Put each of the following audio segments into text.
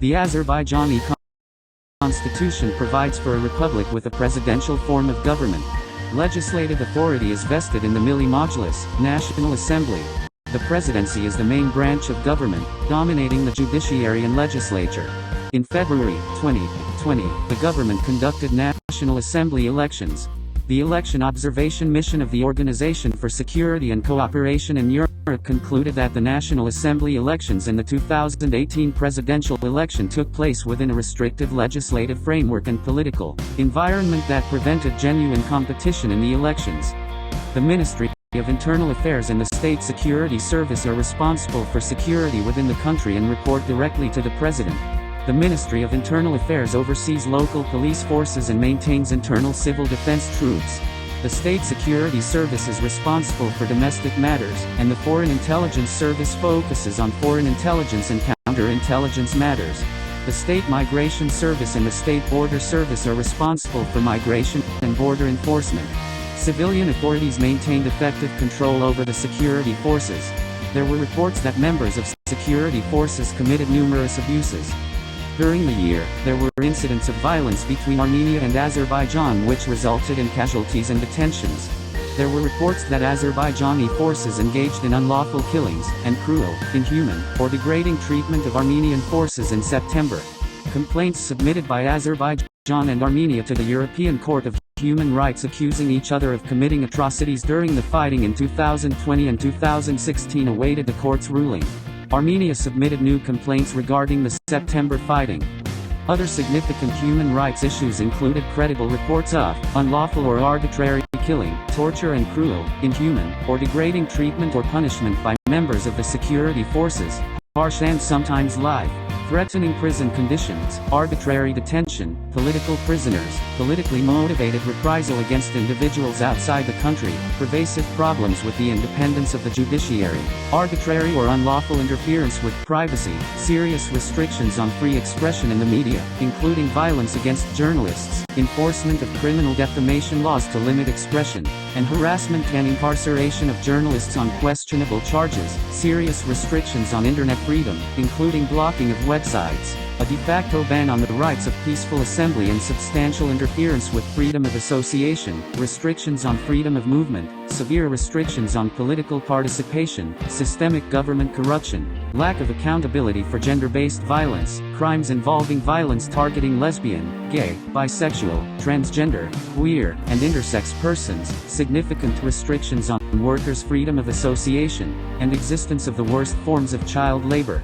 The Azerbaijani constitution provides for a republic with a presidential form of government. Legislative authority is vested in the Milli Majlis, National Assembly. The presidency is the main branch of government, dominating the judiciary and legislature. In February 2020, the government conducted National Assembly elections. The election observation mission of the Organization for Security and Cooperation in Europe concluded that the National Assembly elections and the 2018 presidential election took place within a restrictive legislative framework and political environment that prevented genuine competition in the elections. The Ministry of Internal Affairs and the State Security Service are responsible for security within the country and report directly to the President. The Ministry of Internal Affairs oversees local police forces and maintains internal civil defense troops. The State Security Service is responsible for domestic matters, and the Foreign Intelligence Service focuses on foreign intelligence and counterintelligence matters. The State Migration Service and the State Border Service are responsible for migration and border enforcement. Civilian authorities maintained effective control over the security forces. There were reports that members of security forces committed numerous abuses. During the year, there were incidents of violence between Armenia and Azerbaijan which resulted in casualties and detentions. There were reports that Azerbaijani forces engaged in unlawful killings, and cruel, inhuman, or degrading treatment of Armenian forces in September. Complaints submitted by Azerbaijan and Armenia to the European Court of Human Rights accusing each other of committing atrocities during the fighting in 2020 and 2016 awaited the court's ruling. Armenia submitted new complaints regarding the September fighting. Other significant human rights issues included credible reports of unlawful or arbitrary killing, torture and cruel, inhuman, or degrading treatment or punishment by members of the security forces, harsh and sometimes life, threatening prison conditions, arbitrary detention, political prisoners, politically motivated reprisal against individuals outside the country, pervasive problems with the independence of the judiciary, arbitrary or unlawful interference with privacy, serious restrictions on free expression in the media, including violence against journalists, enforcement of criminal defamation laws to limit expression, and harassment and incarceration of journalists on questionable charges, serious restrictions on internet freedom, including blocking of websites, a de facto ban on the rights of peaceful assembly and substantial interference with freedom of association, restrictions on freedom of movement, severe restrictions on political participation, systemic government corruption, lack of accountability for gender-based violence, crimes involving violence targeting lesbian, gay, bisexual, transgender, queer, and intersex persons, significant restrictions on workers' freedom of association, and existence of the worst forms of child labor.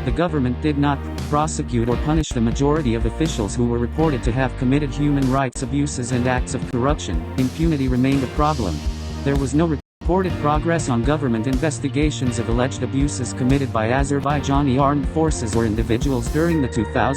The government did not prosecute or punish the majority of officials who were reported to have committed human rights abuses and acts of corruption. Impunity remained a problem. There was no reported progress on government investigations of alleged abuses committed by Azerbaijani armed forces or individuals during the 2000